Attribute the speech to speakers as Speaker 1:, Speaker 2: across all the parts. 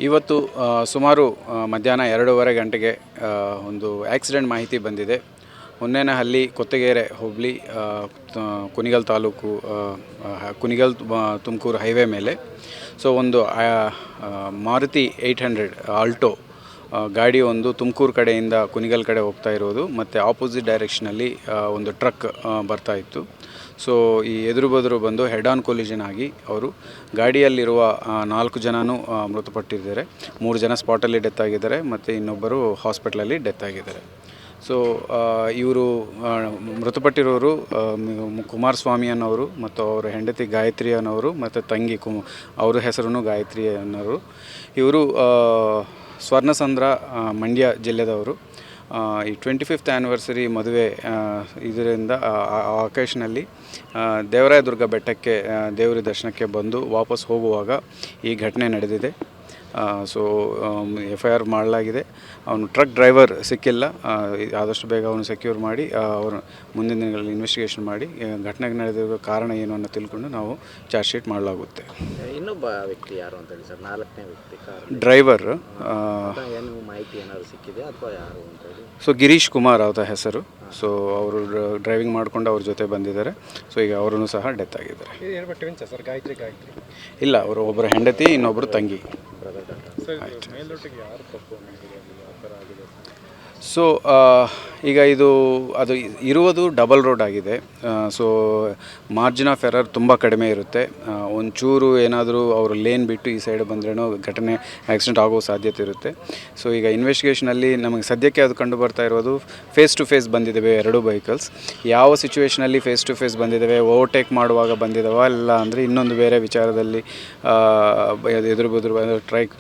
Speaker 1: ಇವತ್ತು ಸುಮಾರು ಮಧ್ಯಾಹ್ನ 2:30 ಗಂಟೆಗೆ ಒಂದು ಆಕ್ಸಿಡೆಂಟ್ ಮಾಹಿತಿ ಬಂದಿದೆ. ಹೊನ್ನೇನಹಳ್ಳಿ ಕೊತ್ತಗೆರೆ ಹೋಬಳಿ ಕುಣಿಗಲ್ ತಾಲೂಕು ಕುಣಿಗಲ್ ತುಮಕೂರು ಹೈವೇ ಮೇಲೆ ಒಂದು ಮಾರುತಿ 800 ಆಲ್ಟೋ ಗಾಡಿ ಒಂದು ತುಮಕೂರು ಕಡೆಯಿಂದ ಕುಣಿಗಲ್ ಕಡೆ ಹೋಗ್ತಾ ಇರೋದು ಮತ್ತು ಆಪೋಸಿಟ್ ಡೈರೆಕ್ಷನಲ್ಲಿ ಒಂದು ಟ್ರಕ್ ಬರ್ತಾ ಇತ್ತು. ಈ ಎದುರು ಬದುರು ಬಂದು ಹೆಡ್ ಆನ್ ಕೊಲಿಷನ್ ಆಗಿ ಅವರು ಗಾಡಿಯಲ್ಲಿರುವ 4 ಜನನೂ ಮೃತಪಟ್ಟಿದ್ದಾರೆ. 3 ಜನ ಸ್ಪಾಟಲ್ಲಿ ಡೆತ್ ಆಗಿದ್ದಾರೆ ಮತ್ತು ಇನ್ನೊಬ್ಬರು ಹಾಸ್ಪಿಟ್ಲಲ್ಲಿ ಡೆತ್ ಆಗಿದ್ದಾರೆ. ಇವರು ಮೃತಪಟ್ಟಿರೋರು ಕುಮಾರಸ್ವಾಮಿ ಅನ್ನೋರು ಮತ್ತು ಅವರ ಹೆಂಡತಿ ಗಾಯತ್ರಿ ಅನ್ನೋರು ಮತ್ತು ತಂಗಿ ಅವ್ರ ಹೆಸರು ಗಾಯತ್ರಿ ಅನ್ನೋರು. ಇವರು ಸ್ವರ್ಣಸಂದ್ರ ಮಂಡ್ಯ ಜಿಲ್ಲೆದವರು. ಈ 25th ಆ್ಯನಿವರ್ಸರಿ ಮದುವೆ ಇದರಿಂದ ಆಕೇಶನಲ್ಲಿ ದೇವರಾಯದುರ್ಗ ಬೆಟ್ಟಕ್ಕೆ ದೇವರ ದರ್ಶನಕ್ಕೆ ಬಂದು ವಾಪಸ್ ಹೋಗುವಾಗ ಈ ಘಟನೆ ನಡೆದಿದೆ. FIR ಮಾಡಲಾಗಿದೆ. ಅವನು ಟ್ರಕ್ ಡ್ರೈವರ್ ಸಿಕ್ಕಿಲ್ಲ. ಆದಷ್ಟು ಬೇಗ ಅವನು ಸೆಕ್ಯೂರ್ ಮಾಡಿ ಅವರು ಮುಂದಿನ ದಿನಗಳಲ್ಲಿ ಇನ್ವೆಸ್ಟಿಗೇಷನ್ ಮಾಡಿ ಘಟನೆಗೆ ನಡೆದಿರೋ ಕಾರಣ ಏನು ಅನ್ನೋ ತಿಳ್ಕೊಂಡು ನಾವು ಚಾರ್ಜ್ ಶೀಟ್ ಮಾಡಲಾಗುತ್ತೆ.
Speaker 2: ಇನ್ನೊಬ್ಬ ವ್ಯಕ್ತಿ ಯಾರು ಅಂತ ಹೇಳಿ ಸರ್, 4ನೇ ವ್ಯಕ್ತಿ
Speaker 1: ಡ್ರೈವರ್
Speaker 2: ಏನು ಮಾಹಿತಿ ಏನಾದರೂ ಸಿಕ್ಕಿದೆ ಅಥವಾ ಯಾರು ಅಂತ ಹೇಳಿ?
Speaker 1: ಗಿರೀಶ್ ಕುಮಾರ್ ಅವರ ಹೆಸರು. ಅವರು ಡ್ರೈವಿಂಗ್ ಮಾಡಿಕೊಂಡು ಅವ್ರ ಜೊತೆ ಬಂದಿದ್ದಾರೆ. ಈಗ ಅವರೂ ಸಹ ಡೆತ್ ಆಗಿದ್ದಾರೆ. ಇಲ್ಲ, ಅವರು ಒಬ್ಬರು ಹೆಂಡತಿ, ಇನ್ನೊಬ್ಬರು ತಂಗಿ. ಈಗ ಅದು ಇರುವುದು ಡಬಲ್ ರೋಡ್ ಆಗಿದೆ. ಮಾರ್ಜಿನ್ ಆಫ್ ಎರರ್ ತುಂಬ ಕಡಿಮೆ ಇರುತ್ತೆ. ಒಂಚೂರು ಏನಾದರೂ ಅವರು ಲೇನ್ ಬಿಟ್ಟು ಈ ಸೈಡ್ ಬಂದ್ರೇನೋ ಘಟನೆ ಆಕ್ಸಿಡೆಂಟ್ ಆಗೋ ಸಾಧ್ಯತೆ ಇರುತ್ತೆ. ಈಗ ಇನ್ವೆಸ್ಟಿಗೇಷನಲ್ಲಿ ನಮಗೆ ಸದ್ಯಕ್ಕೆ ಅದು ಕಂಡು ಬರ್ತಾ ಇರೋದು ಫೇಸ್ ಟು ಫೇಸ್ ಬಂದಿದ್ದಾವೆ 2 ವೆಹಿಕಲ್ಸ್. ಯಾವ ಸಿಚುವೇಷನಲ್ಲಿ ಫೇಸ್ ಟು ಫೇಸ್ ಬಂದಿದ್ದಾವೆ, ಓವರ್ಟೇಕ್ ಮಾಡುವಾಗ ಬಂದಿದ್ದಾವ ಇಲ್ಲ ಅಂದರೆ ಇನ್ನೊಂದು ಬೇರೆ ವಿಚಾರದಲ್ಲಿ ಎದುರು ಬದುರು ಟ್ರೈಕ್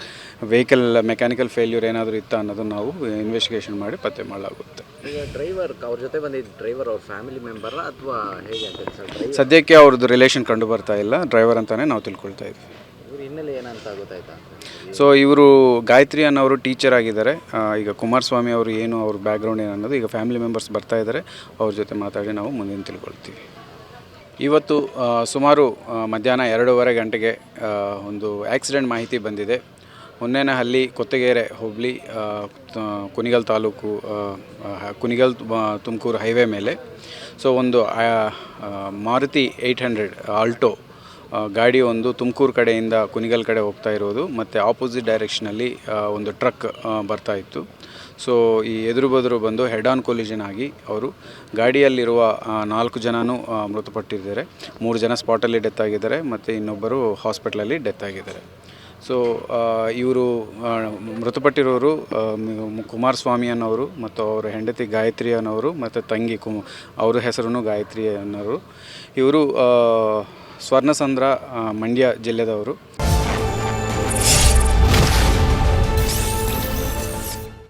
Speaker 1: ವೆಹಿಕಲ್ ಮೆಕ್ಯಾನಿಕಲ್ ಫೇಲ್ಯೂರ್ ಏನಾದರೂ ಇತ್ತಾ ಅನ್ನೋದನ್ನು ನಾವು ಇನ್ವೆಸ್ಟಿಗೇಷನ್ ಮಾಡಿ ಪತ್ತೆ ಮಾಡಲಾಗುತ್ತೆ.
Speaker 2: ಈಗ ಡ್ರೈವರ್ ಅವ್ರ ಜೊತೆ ಬಂದಿದ್ದ ಡ್ರೈವರ್ ಅವ್ರ ಫ್ಯಾಮಿಲಿ ಮೆಂಬರ್ ಅಥವಾ ಹೇಗೆ ಅಂತ ಸರ್?
Speaker 1: ಸದ್ಯಕ್ಕೆ ಅವ್ರದ್ದು ರಿಲೇಷನ್ ಕಂಡು ಬರ್ತಾ ಇಲ್ಲ. ಡ್ರೈವರ್ ಅಂತಲೇ ನಾವು ತಿಳ್ಕೊಳ್ತಾ ಇದ್ವಿ.
Speaker 2: ಇವ್ರ ಹಿನ್ನೆಲೆ ಏನಂತ ಗೊತ್ತಾಯ್ತಾ?
Speaker 1: ಇವರು ಗಾಯತ್ರಿ ಅನ್ನೋರು ಟೀಚರ್ ಆಗಿದ್ದಾರೆ. ಈಗ ಕುಮಾರಸ್ವಾಮಿ ಅವರು ಏನು ಅವ್ರ ಬ್ಯಾಕ್ಗ್ರೌಂಡ್ ಏನು ಅನ್ನೋದು ಈಗ ಫ್ಯಾಮಿಲಿ ಮೆಂಬರ್ಸ್ ಬರ್ತಾ ಇದ್ದಾರೆ. ಅವ್ರ ಜೊತೆ ಮಾತಾಡಿ ನಾವು ಮುಂದಿನ ತಿಳ್ಕೊಳ್ತೀವಿ. ಇವತ್ತು ಸುಮಾರು ಮಧ್ಯಾಹ್ನ 2:30 ಗಂಟೆಗೆ ಒಂದು ಆಕ್ಸಿಡೆಂಟ್ ಮಾಹಿತಿ ಬಂದಿದೆ. ಹೊನ್ನೇನಹಳ್ಳಿ ಕೊತ್ತಗೆರೆ ಹೋಬಳಿ ಕುಣಿಗಲ್ ತಾಲೂಕು ಕುಣಿಗಲ್ ತುಮಕೂರು ಹೈವೇ ಮೇಲೆ ಒಂದು ಮಾರುತಿ 800 ಆಲ್ಟೋ ಗಾಡಿ ಒಂದು ತುಮಕೂರು ಕಡೆಯಿಂದ ಕುಣಿಗಲ್ ಕಡೆ ಹೋಗ್ತಾ ಇರೋದು ಮತ್ತು ಆಪೋಸಿಟ್ ಡೈರೆಕ್ಷನಲ್ಲಿ ಒಂದು ಟ್ರಕ್ ಬರ್ತಾ ಇತ್ತು. ಈ ಎದುರು ಬದುರು ಬಂದು ಹೆಡ್ ಆನ್ ಕೊಲಿಷನ್ ಆಗಿ ಅವರು ಗಾಡಿಯಲ್ಲಿರುವ 4 ಜನನೂ ಮೃತಪಟ್ಟಿದ್ದಾರೆ. 3 ಜನ ಸ್ಪಾಟಲ್ಲಿ ಡೆತ್ ಆಗಿದ್ದಾರೆ ಮತ್ತು ಇನ್ನೊಬ್ಬರು ಹಾಸ್ಪಿಟ್ಲಲ್ಲಿ ಡೆತ್ ಆಗಿದ್ದಾರೆ. ಇವರು ಮೃತಪಟ್ಟಿರೋರು ಕುಮಾರಸ್ವಾಮಿ ಅನ್ನೋರು ಮತ್ತು ಅವರ ಹೆಂಡತಿ ಗಾಯತ್ರಿ ಅನ್ನೋರು ಮತ್ತು ತಂಗಿ ಅವ್ರ ಹೆಸರು ಗಾಯತ್ರಿ ಅನ್ನೋರು. ಇವರು ಸ್ವರ್ಣಸಂದ್ರ ಮಂಡ್ಯ ಜಿಲ್ಲೆದವರು.